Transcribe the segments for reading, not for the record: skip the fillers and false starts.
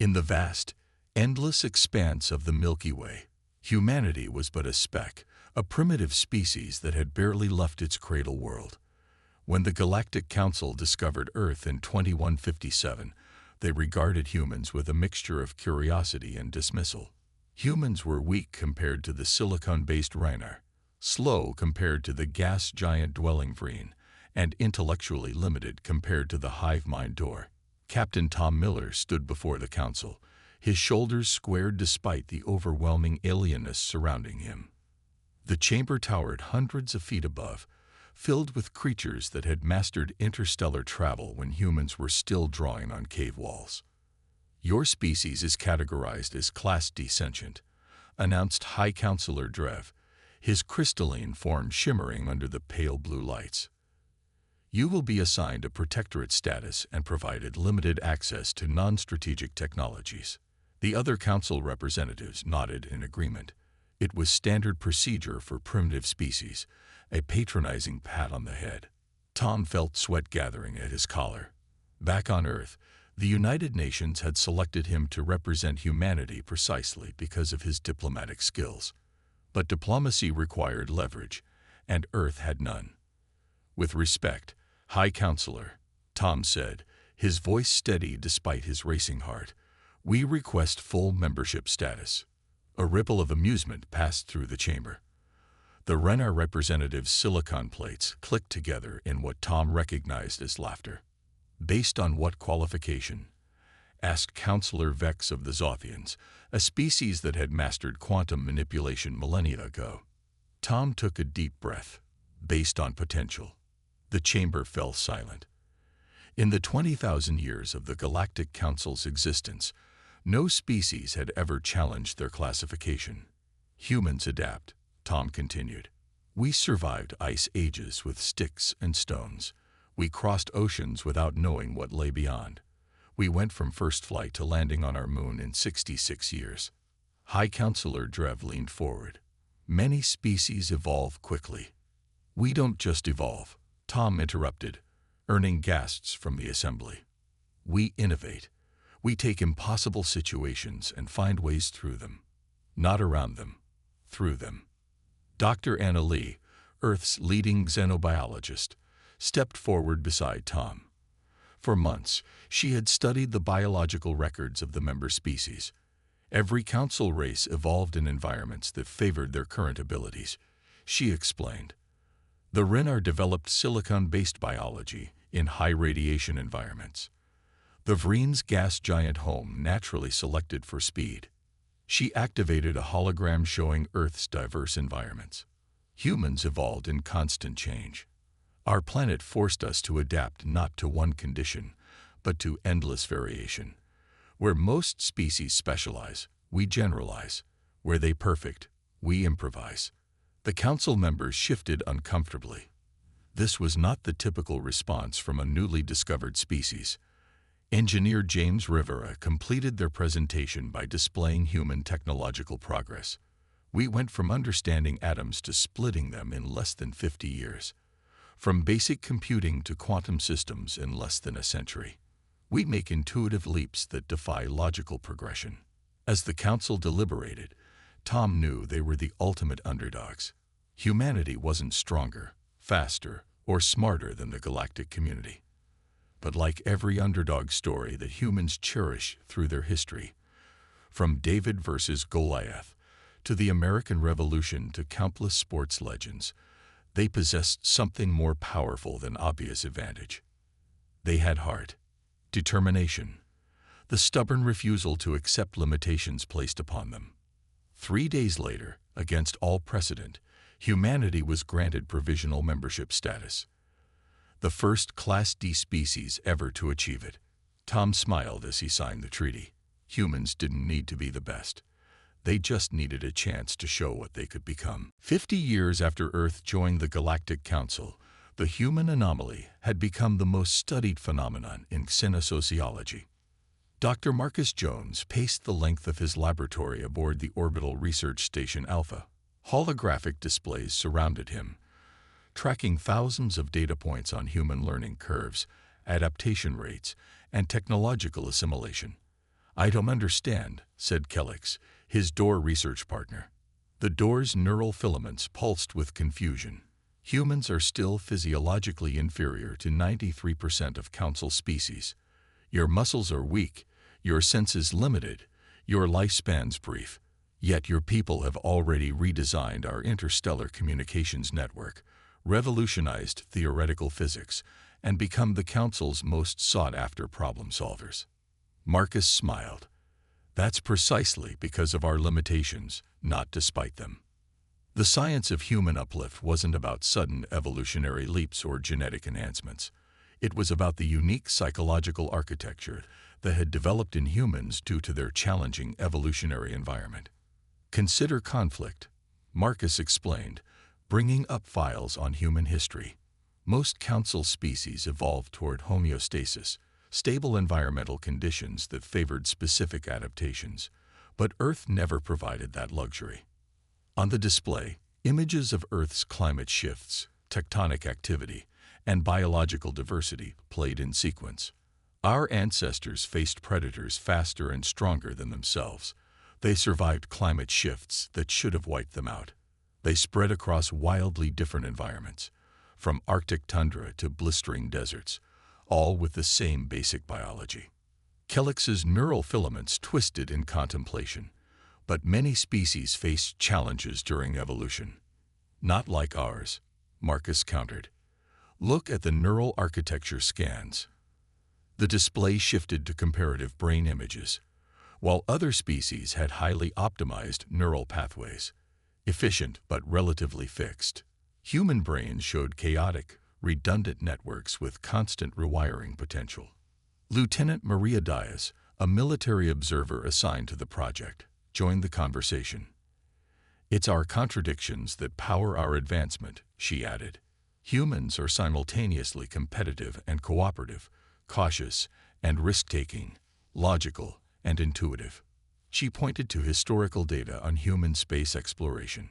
In the vast, endless expanse of the Milky Way, humanity was but a speck, a primitive species that had barely left its cradle world. When the Galactic Council discovered Earth in 2157, they regarded humans with a mixture of curiosity and dismissal. Humans were weak compared to the silicon-based Rhinar, slow compared to the gas giant dwelling Vreen, and intellectually limited compared to the hive mind Dor. Captain Tom Miller stood before the council, his shoulders squared despite the overwhelming alienness surrounding him. The chamber towered hundreds of feet above, filled with creatures that had mastered interstellar travel when humans were still drawing on cave walls. "Your species is categorized as Class D sentient," announced High Counselor Drev, his crystalline form shimmering under the pale blue lights. "You will be assigned a protectorate status and provided limited access to non-strategic technologies." The other council representatives nodded in agreement. It was standard procedure for primitive species, a patronizing pat on the head. Tom felt sweat gathering at his collar. Back on Earth, the United Nations had selected him to represent humanity precisely because of his diplomatic skills. But diplomacy required leverage, and Earth had none. "With respect, High Counselor," Tom said, his voice steady despite his racing heart, "we request full membership status." A ripple of amusement passed through the chamber. The Rennar representative's silicon plates clicked together in what Tom recognized as laughter. "Based on what qualification?" asked Counselor Vex of the Zothians, a species that had mastered quantum manipulation millennia ago. Tom took a deep breath. "Based on potential." The chamber fell silent. In the 20,000 years of the Galactic Council's existence, no species had ever challenged their classification. "Humans adapt," Tom continued. "We survived ice ages with sticks and stones. We crossed oceans without knowing what lay beyond. We went from first flight to landing on our moon in 66 years. High Counselor Drev leaned forward. "Many species evolve quickly." "We don't just evolve," Tom interrupted, earning gasps from the assembly. "We innovate. We take impossible situations and find ways through them. Not around them, through them." Dr. Anna Lee, Earth's leading xenobiologist, stepped forward beside Tom. For months, she had studied the biological records of the member species. Every council race evolved in environments that favored their current abilities. She explained. The Rennar developed silicon-based biology in high-radiation environments. The Vreen's gas giant home naturally selected for speed. She activated a hologram showing Earth's diverse environments. Humans evolved in constant change. Our planet forced us to adapt not to one condition, but to endless variation. Where most species specialize, we generalize. Where they perfect, we improvise. The council members shifted uncomfortably. This was not the typical response from a newly discovered species. Engineer James Rivera completed their presentation by displaying human technological progress. "We went from understanding atoms to splitting them in less than 50 years. From basic computing to quantum systems in less than a century. We make intuitive leaps that defy logical progression." As the council deliberated, Tom knew they were the ultimate underdogs. Humanity wasn't stronger, faster, or smarter than the galactic community. But like every underdog story that humans cherish through their history, from David versus Goliath to the American Revolution to countless sports legends, they possessed something more powerful than obvious advantage. They had heart, determination, the stubborn refusal to accept limitations placed upon them. 3 days later, against all precedent, humanity was granted provisional membership status. The first Class D species ever to achieve it. Tom smiled as he signed the treaty. Humans didn't need to be the best. They just needed a chance to show what they could become. 50 years after Earth joined the Galactic Council, the human anomaly had become the most studied phenomenon in xenosociology. Dr. Marcus Jones paced the length of his laboratory aboard the orbital research station Alpha. Holographic displays surrounded him, tracking thousands of data points on human learning curves, adaptation rates, and technological assimilation. "I don't understand," said Kellex, his door research partner. The door's neural filaments pulsed with confusion. "Humans are still physiologically inferior to 93% of Council species. Your muscles are weak, your senses limited, your lifespan's brief. Yet your people have already redesigned our interstellar communications network, revolutionized theoretical physics, and become the Council's most sought-after problem solvers." Marcus smiled. "That's precisely because of our limitations, not despite them." The science of human uplift wasn't about sudden evolutionary leaps or genetic enhancements. It was about the unique psychological architecture that had developed in humans due to their challenging evolutionary environment. "Consider conflict," Marcus explained, bringing up files on human history. Most Council species evolved toward homeostasis, stable environmental conditions that favored specific adaptations, but Earth never provided that luxury. On the display, images of Earth's climate shifts, tectonic activity, and biological diversity played in sequence. Our ancestors faced predators faster and stronger than themselves. They survived climate shifts that should have wiped them out. They spread across wildly different environments, from Arctic tundra to blistering deserts, all with the same basic biology. Kellex's neural filaments twisted in contemplation, but many species faced challenges during evolution. "Not like ours," Marcus countered. "Look at the neural architecture scans." The display shifted to comparative brain images. While other species had highly optimized neural pathways, efficient but relatively fixed, human brains showed chaotic, redundant networks with constant rewiring potential. Lieutenant Maria Diaz, a military observer assigned to the project, joined the conversation. "It's our contradictions that power our advancement," she added. "Humans are simultaneously competitive and cooperative, cautious and risk-taking, logical and intuitive." She pointed to historical data on human space exploration.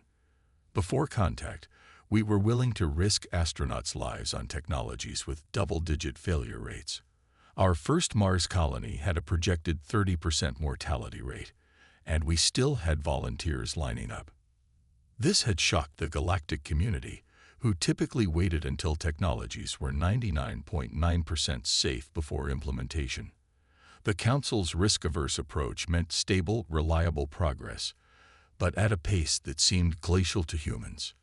"Before contact, we were willing to risk astronauts' lives on technologies with double-digit failure rates. Our first Mars colony had a projected 30% mortality rate, and we still had volunteers lining up." This had shocked the galactic community, who typically waited until technologies were 99.9% safe before implementation. The Council's risk-averse approach meant stable, reliable progress, but at a pace that seemed glacial to humans.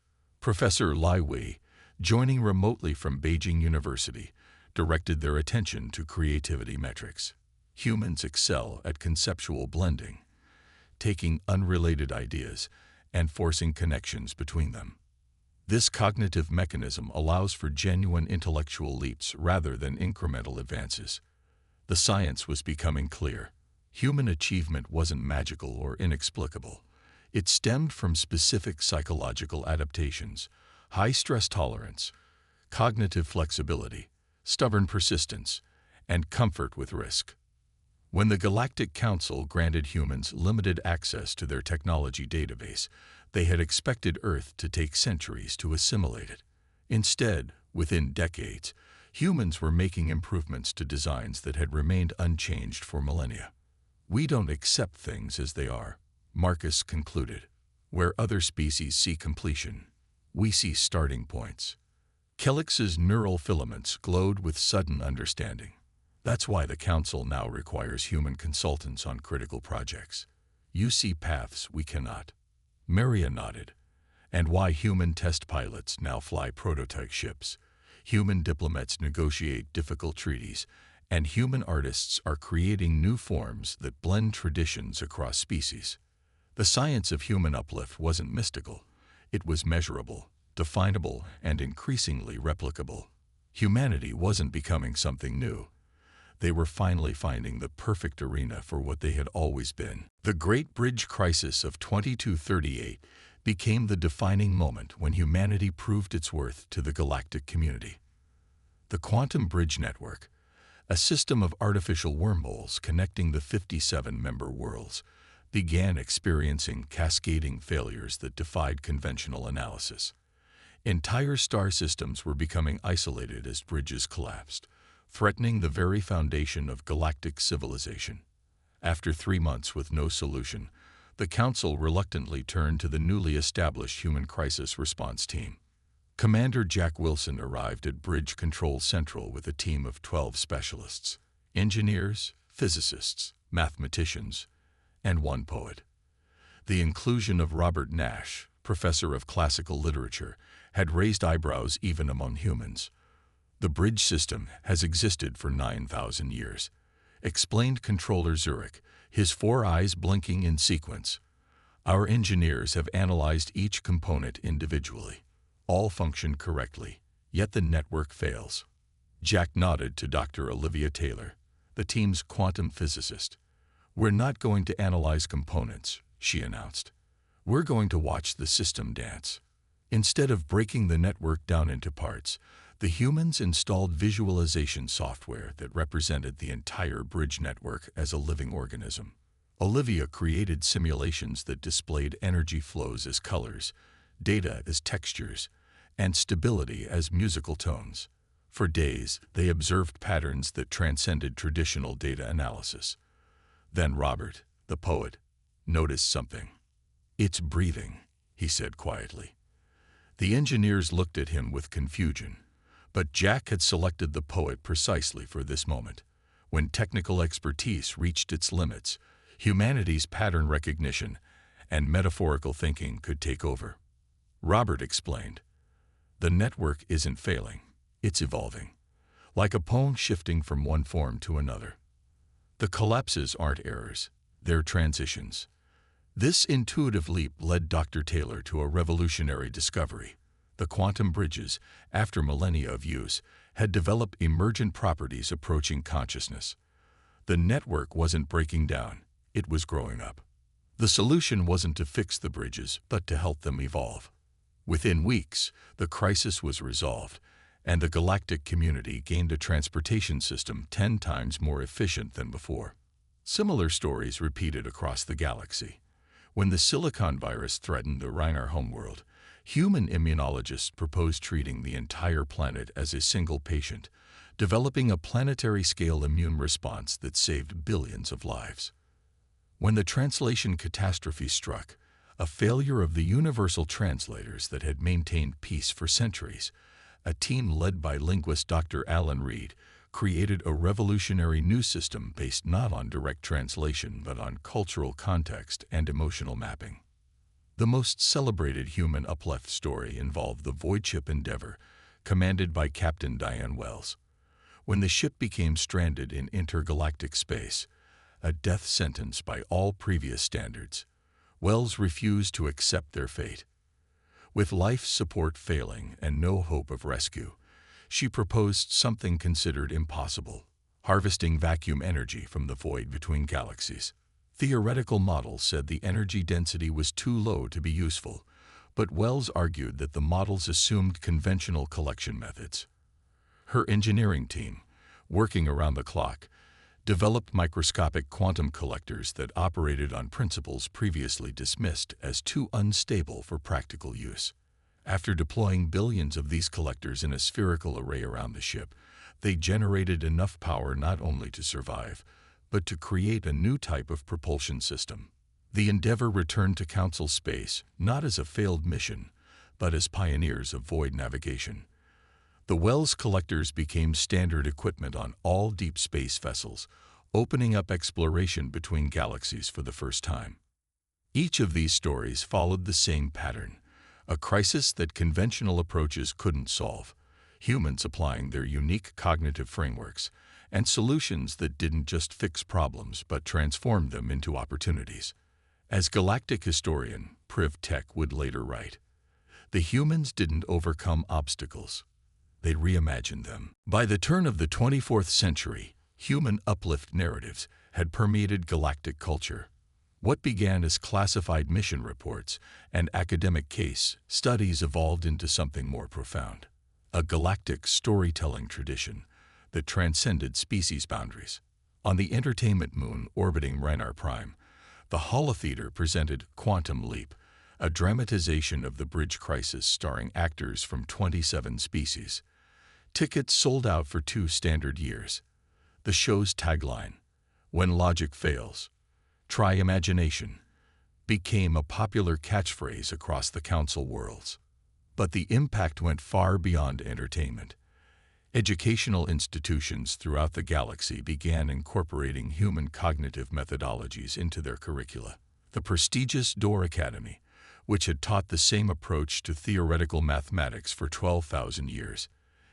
Professor Lai Wei, joining remotely from Beijing University, directed their attention to creativity metrics. Humans excel at conceptual blending, taking unrelated ideas and forcing connections between them. This cognitive mechanism allows for genuine intellectual leaps rather than incremental advances. The science was becoming clear. Human achievement wasn't magical or inexplicable. It stemmed from specific psychological adaptations, high stress tolerance, cognitive flexibility, stubborn persistence, and comfort with risk. When the Galactic Council granted humans limited access to their technology database, they had expected Earth to take centuries to assimilate it. Instead, within decades, humans were making improvements to designs that had remained unchanged for millennia. "We don't accept things as they are," Marcus concluded. "Where other species see completion, we see starting points." Kellex's neural filaments glowed with sudden understanding. "That's why the Council now requires human consultants on critical projects. You see paths we cannot." Maria nodded. "And why human test pilots now fly prototype ships, human diplomats negotiate difficult treaties, and human artists are creating new forms that blend traditions across species." The science of human uplift wasn't mystical. It was measurable, definable, and increasingly replicable. Humanity wasn't becoming something new. They were finally finding the perfect arena for what they had always been. The Great Bridge Crisis of 2238 became the defining moment when humanity proved its worth to the galactic community. The Quantum Bridge Network, a system of artificial wormholes connecting the 57 member worlds, began experiencing cascading failures that defied conventional analysis. Entire star systems were becoming isolated as bridges collapsed, threatening the very foundation of galactic civilization. After 3 months with no solution, the Council reluctantly turned to the newly established Human Crisis Response Team. Commander Jack Wilson arrived at Bridge Control Central with a team of 12 specialists, engineers, physicists, mathematicians, and one poet. The inclusion of Robert Nash, professor of classical literature, had raised eyebrows even among humans. "The bridge system has existed for 9,000 years," explained Controller Zurich, his 4 eyes blinking in sequence. "Our engineers have analyzed each component individually. All function correctly, yet the network fails." Jack nodded to Dr. Olivia Taylor, the team's quantum physicist. "We're not going to analyze components," she announced. "We're going to watch the system dance." Instead of breaking the network down into parts, the humans installed visualization software that represented the entire bridge network as a living organism. Olivia created simulations that displayed energy flows as colors, data as textures, and stability as musical tones. For days, they observed patterns that transcended traditional data analysis. Then Robert, the poet, noticed something. "It's breathing," he said quietly. The engineers looked at him with confusion, but Jack had selected the poet precisely for this moment. When technical expertise reached its limits, humanity's pattern recognition and metaphorical thinking could take over. Robert explained, "The network isn't failing, it's evolving, like a poem shifting from one form to another. The collapses aren't errors, they're transitions." This intuitive leap led Dr. Taylor to a revolutionary discovery. The quantum bridges, after millennia of use, had developed emergent properties approaching consciousness. The network wasn't breaking down, it was growing up. The solution wasn't to fix the bridges, but to help them evolve. Within weeks, the crisis was resolved, and the galactic community gained a transportation system 10 times more efficient than before. Similar stories repeated across the galaxy. When the Silicon virus threatened the Reiner homeworld, human immunologists proposed treating the entire planet as a single patient, developing a planetary-scale immune response that saved billions of lives. When the translation catastrophe struck, a failure of the universal translators that had maintained peace for centuries, a team led by linguist Dr. Alan Reed created a revolutionary new system based not on direct translation but on cultural context and emotional mapping. The most celebrated human uplift story involved the void ship Endeavour, commanded by Captain Diane Wells. When the ship became stranded in intergalactic space, a death sentence by all previous standards, Wells refused to accept their fate. With life support failing and no hope of rescue, she proposed something considered impossible: harvesting vacuum energy from the void between galaxies. Theoretical models said the energy density was too low to be useful, but Wells argued that the models assumed conventional collection methods. Her engineering team, working around the clock, developed microscopic quantum collectors that operated on principles previously dismissed as too unstable for practical use. After deploying billions of these collectors in a spherical array around the ship, they generated enough power not only to survive, but to create a new type of propulsion system. The Endeavour returned to Council space not as a failed mission, but as pioneers of void navigation. The Wells collectors became standard equipment on all deep space vessels, opening up exploration between galaxies for the first time. Each of these stories followed the same pattern: a crisis that conventional approaches couldn't solve, humans applying their unique cognitive frameworks, and solutions that didn't just fix problems but transformed them into opportunities. As galactic historian Priv Tech would later write, "The humans didn't overcome obstacles, they reimagined them." By the turn of the 24th century, human uplift narratives had permeated galactic culture. What began as classified mission reports and academic case studies evolved into something more profound: a galactic storytelling tradition that transcended species boundaries. On the entertainment moon orbiting Reiner Prime, the holotheater presented Quantum Leap, a dramatization of the bridge crisis starring actors from 27 species. Tickets sold out for 2 standard years. The show's tagline, "When logic fails, Try imagination became a popular catchphrase across the Council worlds. But the impact went far beyond entertainment. Educational institutions throughout the galaxy began incorporating human cognitive methodologies into their curricula. The prestigious Door Academy, which had taught the same approach to theoretical mathematics for 12,000 years,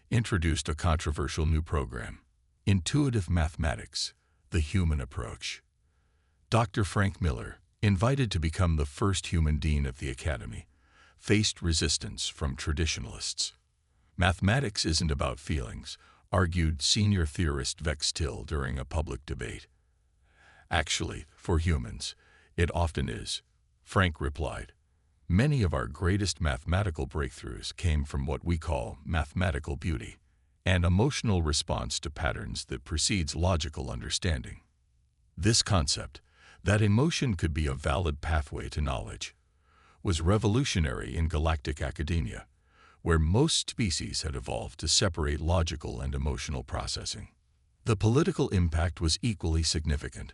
introduced a controversial new program: Intuitive Mathematics, the Human Approach. Dr. Frank Miller, invited to become the first human dean of the Academy, faced resistance from traditionalists. Mathematics isn't about feelings, argued senior theorist Vex Till during a public debate. Actually, for humans, it often is, Frank replied. Many of our greatest mathematical breakthroughs came from what we call mathematical beauty, an emotional response to patterns that precedes logical understanding. This concept, that emotion could be a valid pathway to knowledge, was revolutionary in galactic academia, where most species had evolved to separate logical and emotional processing. The political impact was equally significant.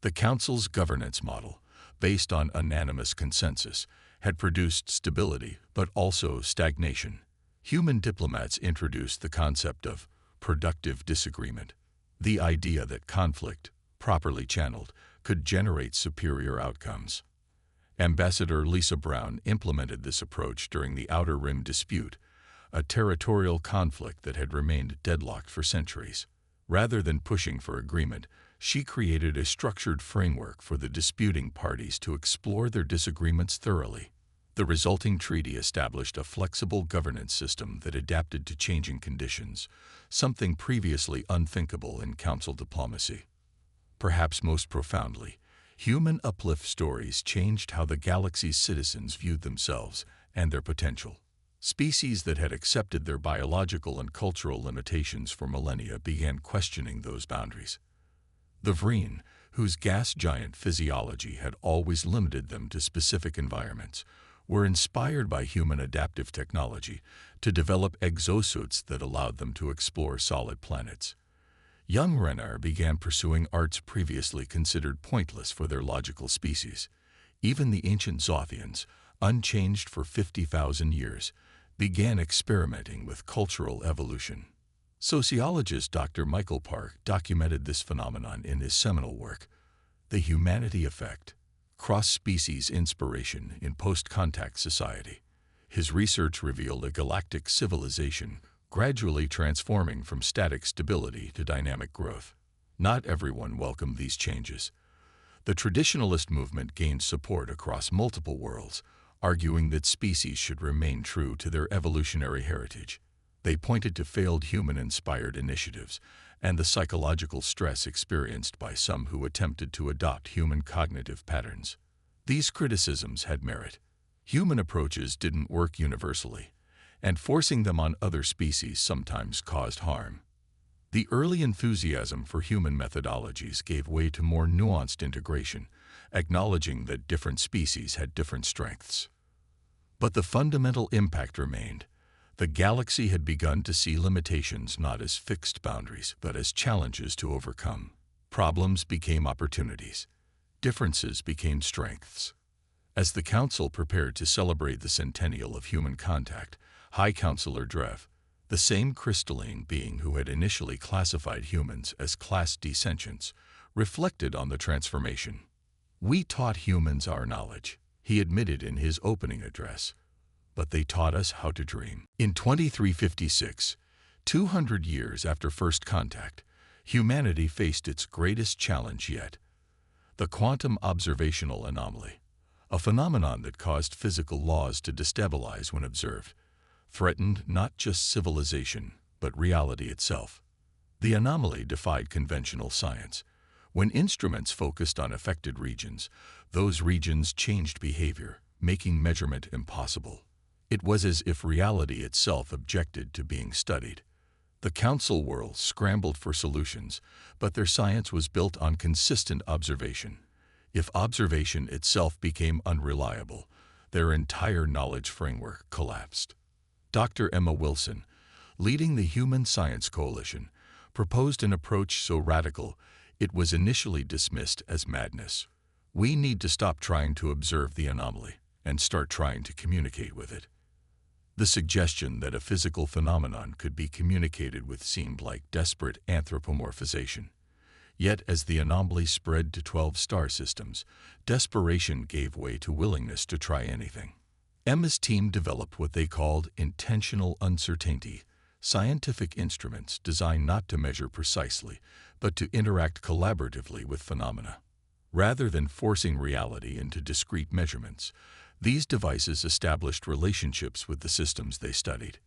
The Council's governance model, based on unanimous consensus, had produced stability but also stagnation. Human diplomats introduced the concept of productive disagreement, the idea that conflict, properly channeled, could generate superior outcomes. Ambassador Lisa Brown implemented this approach during the Outer Rim dispute, a territorial conflict that had remained deadlocked for centuries. Rather than pushing for agreement, she created a structured framework for the disputing parties to explore their disagreements thoroughly. The resulting treaty established a flexible governance system that adapted to changing conditions, something previously unthinkable in council diplomacy. Perhaps most profoundly, human uplift stories changed how the galaxy's citizens viewed themselves and their potential. Species that had accepted their biological and cultural limitations for millennia began questioning those boundaries. The Vreen, whose gas giant physiology had always limited them to specific environments, were inspired by human adaptive technology to develop exosuits that allowed them to explore solid planets. Young Renar began pursuing arts previously considered pointless for their logical species. Even the ancient Zothians, unchanged for 50,000 years, began experimenting with cultural evolution. Sociologist Dr. Michael Park documented this phenomenon in his seminal work, The Humanity Effect: Cross-Species Inspiration in Post-Contact Society. His research revealed a galactic civilization gradually transforming from static stability to dynamic growth. Not everyone welcomed these changes. The traditionalist movement gained support across multiple worlds, arguing that species should remain true to their evolutionary heritage. They pointed to failed human-inspired initiatives and the psychological stress experienced by some who attempted to adopt human cognitive patterns. These criticisms had merit. Human approaches didn't work universally, and forcing them on other species sometimes caused harm. The early enthusiasm for human methodologies gave way to more nuanced integration, acknowledging that different species had different strengths. But the fundamental impact remained. The galaxy had begun to see limitations not as fixed boundaries, but as challenges to overcome. Problems became opportunities. Differences became strengths. As the Council prepared to celebrate the centennial of human contact, High Counselor Drev, the same crystalline being who had initially classified humans as Class D sentients, reflected on the transformation. "We taught humans our knowledge," he admitted in his opening address, "but they taught us how to dream." In 2356, 200 years after first contact, humanity faced its greatest challenge yet: the quantum observational anomaly, a phenomenon that caused physical laws to destabilize when observed, threatened not just civilization, but reality itself. The anomaly defied conventional science. When instruments focused on affected regions, those regions changed behavior, making measurement impossible. It was as if reality itself objected to being studied. The Council world scrambled for solutions, but their science was built on consistent observation. If observation itself became unreliable, their entire knowledge framework collapsed. Dr. Emma Wilson, leading the Human Science Coalition, proposed an approach so radical it was initially dismissed as madness. We need to stop trying to observe the anomaly and start trying to communicate with it. The suggestion that a physical phenomenon could be communicated with seemed like desperate anthropomorphization. Yet, as the anomaly spread to 12 star systems, desperation gave way to willingness to try anything. Emma's team developed what they called intentional uncertainty, scientific instruments designed not to measure precisely, but to interact collaboratively with phenomena. Rather than forcing reality into discrete measurements, these devices established relationships with the systems they studied.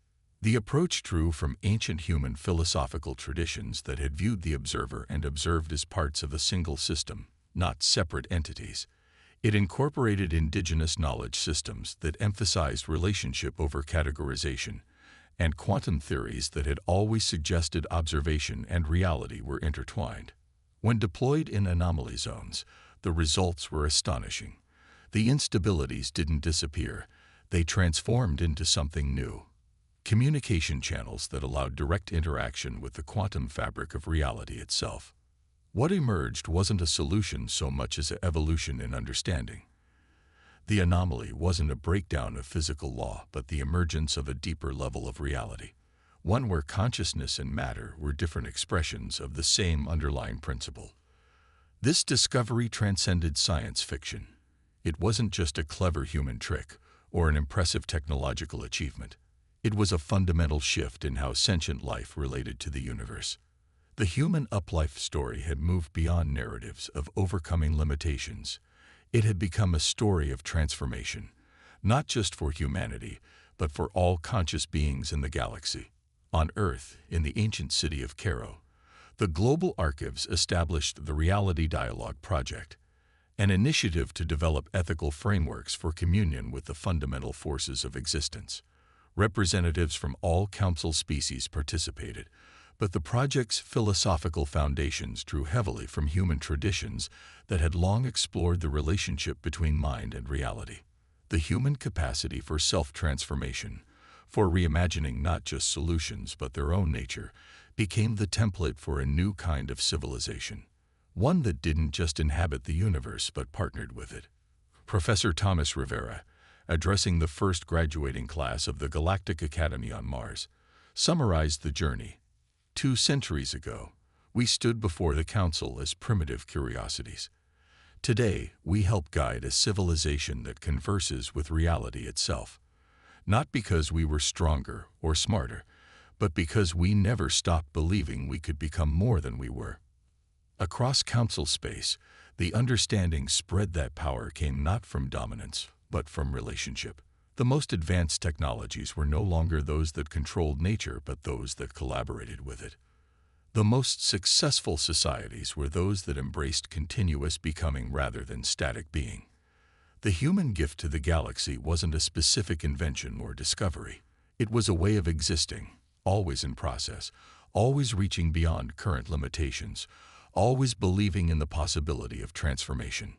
The approach drew from ancient human philosophical traditions that had viewed the observer and observed as parts of a single system, not separate entities. It incorporated indigenous knowledge systems that emphasized relationship over categorization, and quantum theories that had always suggested observation and reality were intertwined. When deployed in anomaly zones, the results were astonishing. The instabilities didn't disappear, they transformed into something new. Communication channels that allowed direct interaction with the quantum fabric of reality itself. What emerged wasn't a solution so much as an evolution in understanding. The anomaly wasn't a breakdown of physical law, but the emergence of a deeper level of reality, one where consciousness and matter were different expressions of the same underlying principle. This discovery transcended science fiction. It wasn't just a clever human trick or an impressive technological achievement. It was a fundamental shift in how sentient life related to the universe. The human uplife story had moved beyond narratives of overcoming limitations. It had become a story of transformation, not just for humanity, but for all conscious beings in the galaxy. On Earth, in the ancient city of Cairo, the Global Archives established the Reality Dialogue Project, an initiative to develop ethical frameworks for communion with the fundamental forces of existence. Representatives from all council species participated, but the project's philosophical foundations drew heavily from human traditions that had long explored the relationship between mind and reality. The human capacity for self-transformation, for reimagining not just solutions but their own nature, became the template for a new kind of civilization, one that didn't just inhabit the universe but partnered with it. Professor Thomas Rivera, addressing the first graduating class of the Galactic Academy on Mars, summarized the journey. 2 centuries ago, we stood before the Council as primitive curiosities. Today, we help guide a civilization that converses with reality itself, not because we were stronger or smarter, but because we never stopped believing we could become more than we were. Across Council space, the understanding spread that power came not from dominance, but from relationship. The most advanced technologies were no longer those that controlled nature, but those that collaborated with it. The most successful societies were those that embraced continuous becoming rather than static being. The human gift to the galaxy wasn't a specific invention or discovery. It was a way of existing, always in process, always reaching beyond current limitations, always believing in the possibility of transformation.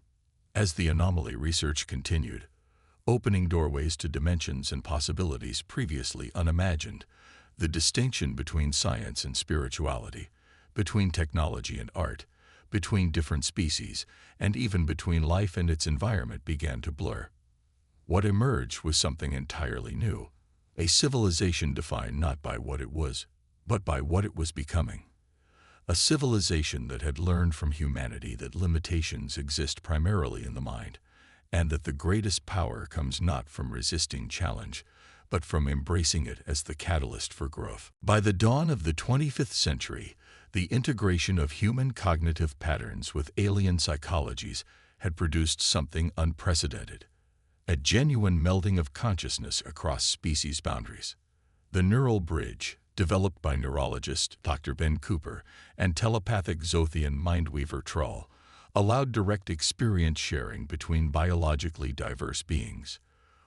As the anomaly research continued, opening doorways to dimensions and possibilities previously unimagined, the distinction between science and spirituality, between technology and art, between different species, and even between life and its environment began to blur. What emerged was something entirely new, a civilization defined not by what it was, but by what it was becoming. A civilization that had learned from humanity that limitations exist primarily in the mind, and that the greatest power comes not from resisting challenge, but from embracing it as the catalyst for growth. By the dawn of the 25th century, the integration of human cognitive patterns with alien psychologies had produced something unprecedented, a genuine melding of consciousness across species boundaries. The neural bridge, developed by neurologist Dr. Ben Cooper and telepathic Zothian mindweaver Trull, allowed direct experience sharing between biologically diverse beings.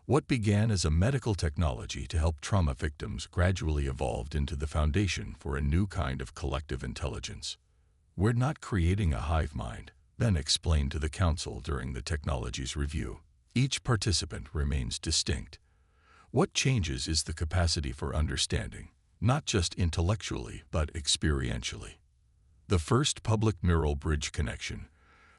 What began as a medical technology to help trauma victims gradually evolved into the foundation for a new kind of collective intelligence. "We're not creating a hive mind," Ben explained to the Council during the technology's review. "Each participant remains distinct. What changes is the capacity for understanding, not just intellectually but experientially." The first public neural bridge connection,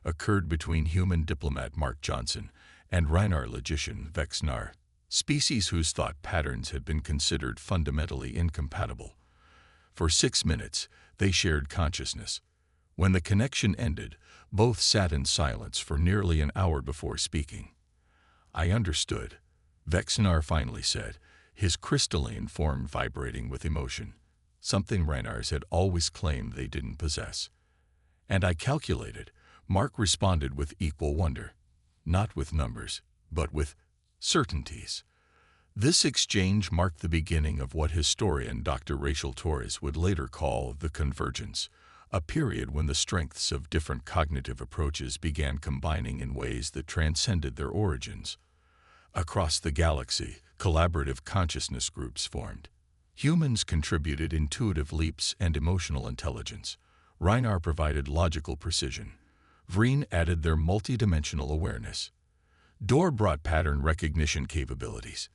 occurred between human diplomat Mark Johnson and Rhinar logician Vexnar, species whose thought patterns had been considered fundamentally incompatible. For 6 minutes, they shared consciousness. When the connection ended, both sat in silence for nearly an hour before speaking. "I understood," Vexnar finally said, his crystalline form vibrating with emotion, something Rhinars had always claimed they didn't possess. "And I calculated," Mark responded with equal wonder, not with numbers, but with certainties. This exchange marked the beginning of what historian Dr. Rachel Torres would later call the convergence, a period when the strengths of different cognitive approaches began combining in ways that transcended their origins. Across the galaxy, collaborative consciousness groups formed. Humans contributed intuitive leaps and emotional intelligence. Rhinar provided logical precision. Vreen added their multidimensional awareness. Dor brought pattern recognition capabilities.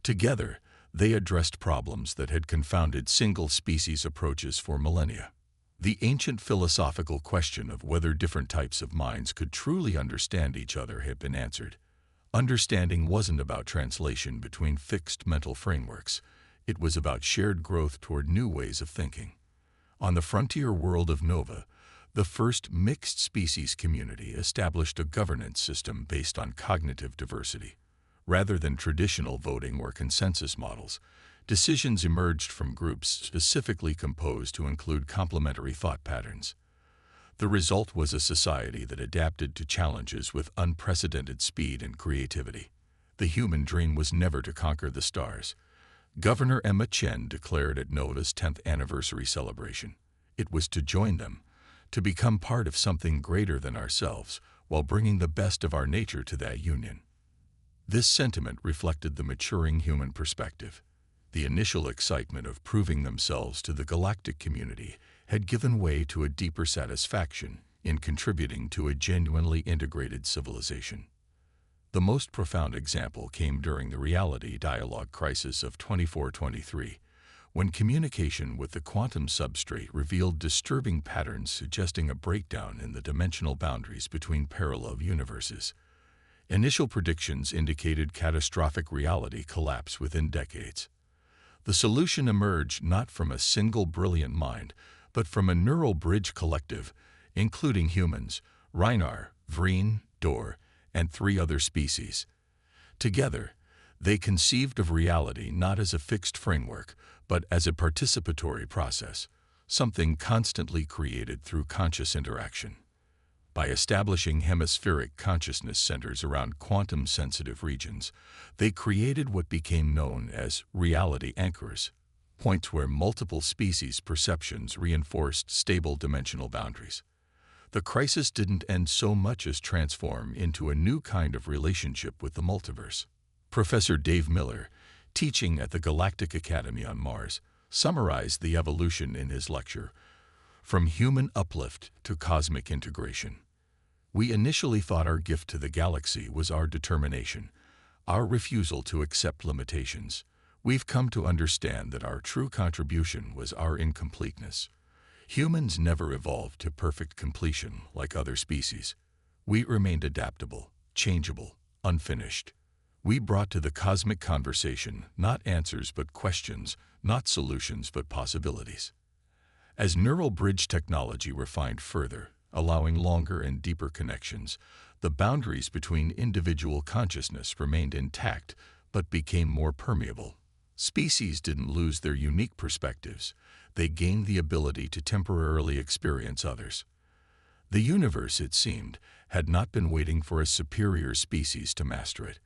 Together, they addressed problems that had confounded single-species approaches for millennia. The ancient philosophical question of whether different types of minds could truly understand each other had been answered. Understanding wasn't about translation between fixed mental frameworks. It was about shared growth toward new ways of thinking. On the frontier world of Nova, the first mixed-species community established a governance system based on cognitive diversity. Rather than traditional voting or consensus models, decisions emerged from groups specifically composed to include complementary thought patterns. The result was a society that adapted to challenges with unprecedented speed and creativity. The human dream was never to conquer the stars. Governor Emma Chen declared at Nova's 10th anniversary celebration. It was to join them, to become part of something greater than ourselves, while bringing the best of our nature to that union. This sentiment reflected the maturing human perspective. The initial excitement of proving themselves to the galactic community had given way to a deeper satisfaction in contributing to a genuinely integrated civilization. The most profound example came during the reality dialogue crisis of 2423, when communication with the quantum substrate revealed disturbing patterns suggesting a breakdown in the dimensional boundaries between parallel universes. Initial predictions indicated catastrophic reality collapse within decades. The solution emerged not from a single brilliant mind, but from a neural bridge collective, including humans, Rhinar, Vreen, Dor, and 3 other species. Together, they conceived of reality not as a fixed framework, but as a participatory process, something constantly created through conscious interaction. By establishing hemispheric consciousness centers around quantum-sensitive regions, they created what became known as reality anchors, points where multiple species' perceptions reinforced stable dimensional boundaries. The crisis didn't end so much as transform into a new kind of relationship with the multiverse. Professor Dave Miller, teaching at the Galactic Academy on Mars, summarized the evolution in his lecture, "From Human Uplift to Cosmic Integration." We initially thought our gift to the galaxy was our determination, our refusal to accept limitations. We've come to understand that our true contribution was our incompleteness. Humans never evolved to perfect completion like other species. We remained adaptable, changeable, unfinished. We brought to the cosmic conversation not answers but questions, not solutions but possibilities. As neural bridge technology refined further, allowing longer and deeper connections, the boundaries between individual consciousness remained intact but became more permeable. Species didn't lose their unique perspectives. They gained the ability to temporarily experience others. The universe, it seemed, had not been waiting for a superior species to master it,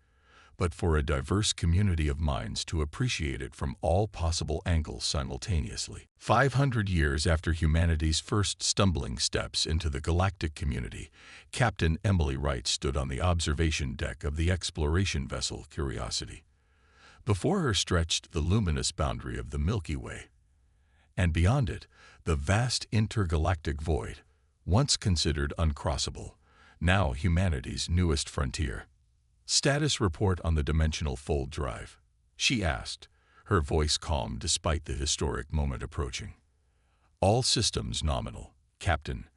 but for a diverse community of minds to appreciate it from all possible angles simultaneously. 500 years after humanity's first stumbling steps into the galactic community, Captain Emily Wright stood on the observation deck of the exploration vessel Curiosity. Before her stretched the luminous boundary of the Milky Way, and beyond it, the vast intergalactic void, once considered uncrossable, now humanity's newest frontier. "Status report on the dimensional fold drive," she asked, her voice calm despite the historic moment approaching. "All systems nominal, Captain,"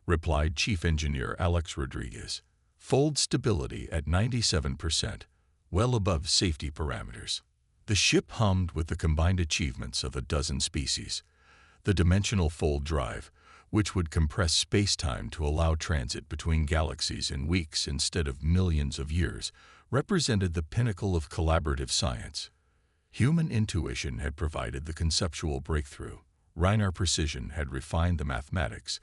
replied Chief Engineer Alex Rodriguez. Fold stability at 97%, well above safety parameters. The ship hummed with the combined achievements of a dozen species. The dimensional fold drive, which would compress space-time to allow transit between galaxies in weeks instead of millions of years, represented the pinnacle of collaborative science. Human intuition had provided the conceptual breakthrough. Reinar precision had refined the mathematics.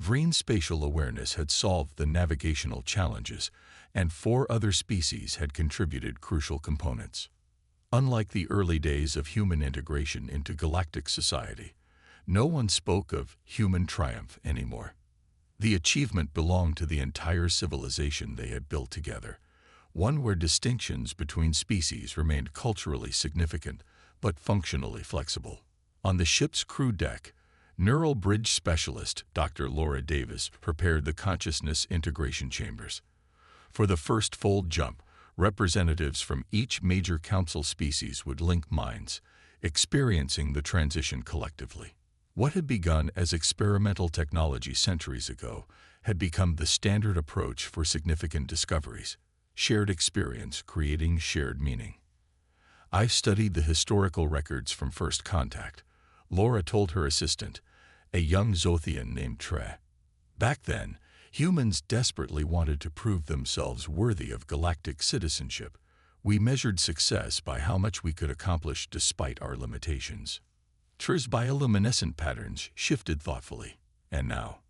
Vreen's spatial awareness had solved the navigational challenges, and 4 other species had contributed crucial components. Unlike the early days of human integration into galactic society, no one spoke of human triumph anymore. The achievement belonged to the entire civilization they had built together, one where distinctions between species remained culturally significant but functionally flexible. On the ship's crew deck, Neural Bridge Specialist Dr. Laura Davis prepared the consciousness integration chambers. For the first fold jump, representatives from each major council species would link minds, experiencing the transition collectively. What had begun as experimental technology centuries ago had become the standard approach for significant discoveries, shared experience creating shared meaning. "I've studied the historical records from first contact," Laura told her assistant, a young Zothian named Tre. "Back then, humans desperately wanted to prove themselves worthy of galactic citizenship. We measured success by how much we could accomplish despite our limitations." Tre's bioluminescent patterns shifted thoughtfully. "And now?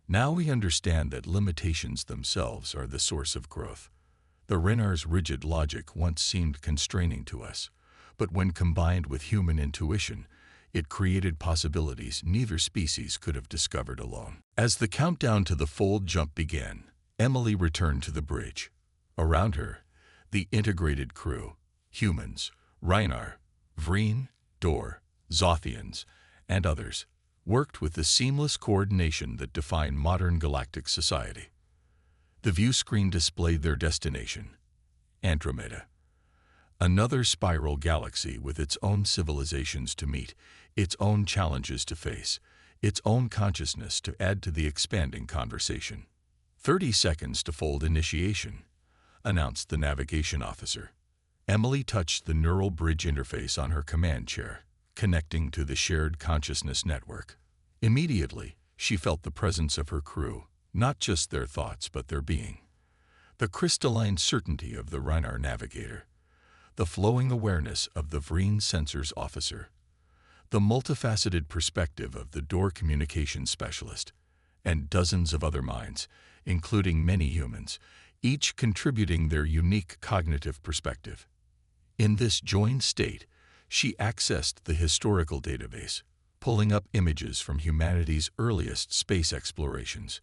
Now we understand that limitations themselves are the source of growth. The Renar's rigid logic once seemed constraining to us, but when combined with human intuition, it created possibilities neither species could have discovered alone." As the countdown to the fold jump began, Emily returned to the bridge. Around her, the integrated crew, humans, Reinar, Vreen, Dor, Zothians, and others, worked with the seamless coordination that defined modern galactic society. The view screen displayed their destination, Andromeda. Another spiral galaxy with its own civilizations to meet, its own challenges to face, its own consciousness to add to the expanding conversation. 30 seconds to fold initiation," announced the navigation officer. Emily touched the neural bridge interface on her command chair, connecting to the shared consciousness network. Immediately, she felt the presence of her crew, not just their thoughts but their being. The crystalline certainty of the Reinar navigator, the flowing awareness of the Vreen sensors officer, the multifaceted perspective of the Dor communications specialist, and dozens of other minds, including many humans, each contributing their unique cognitive perspective. In this joined state, she accessed the historical database, pulling up images from humanity's earliest space explorations,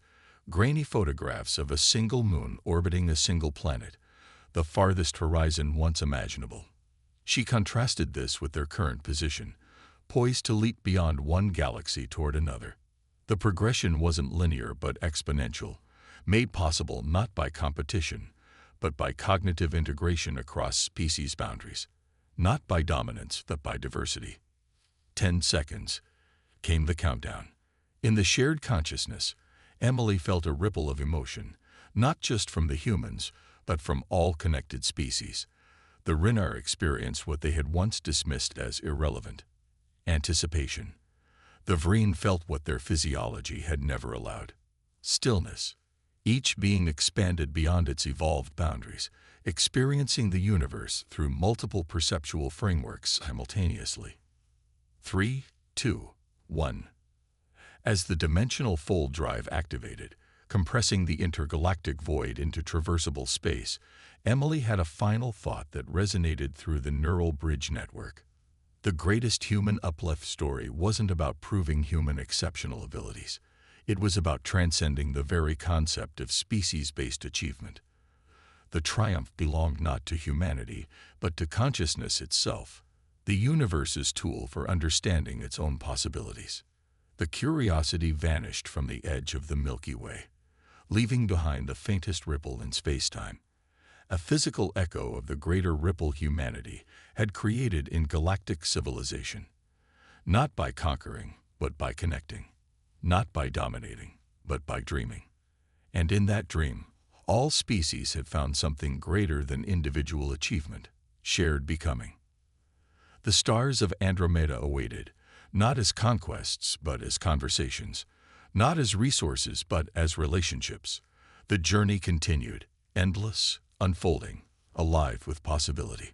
grainy photographs of a single moon orbiting a single planet, the farthest horizon once imaginable. She contrasted this with their current position, poised to leap beyond one galaxy toward another. The progression wasn't linear but exponential, made possible not by competition, but by cognitive integration across species boundaries, not by dominance but by diversity. 10 seconds. Came the countdown. In the shared consciousness, Emily felt a ripple of emotion, not just from the humans, but from all connected species. The Reinar experienced what they had once dismissed as irrelevant: anticipation. The Vreen felt what their physiology had never allowed: stillness. Each being expanded beyond its evolved boundaries, experiencing the universe through multiple perceptual frameworks simultaneously. 3, 2, 1. As the dimensional fold drive activated, compressing the intergalactic void into traversable space, Emily had a final thought that resonated through the neural bridge network. The greatest human uplift story wasn't about proving human exceptional abilities. It was about transcending the very concept of species-based achievement. The triumph belonged not to humanity, but to consciousness itself, the universe's tool for understanding its own possibilities. The curiosity vanished from the edge of the Milky Way, leaving behind the faintest ripple in space-time, a physical echo of the greater ripple humanity had created in galactic civilization, not by conquering, but by connecting, not by dominating, but by dreaming. And in that dream, all species had found something greater than individual achievement, shared becoming. The stars of Andromeda awaited, not as conquests, but as conversations, not as resources, but as relationships. The journey continued, endless, unfolding, alive with possibility.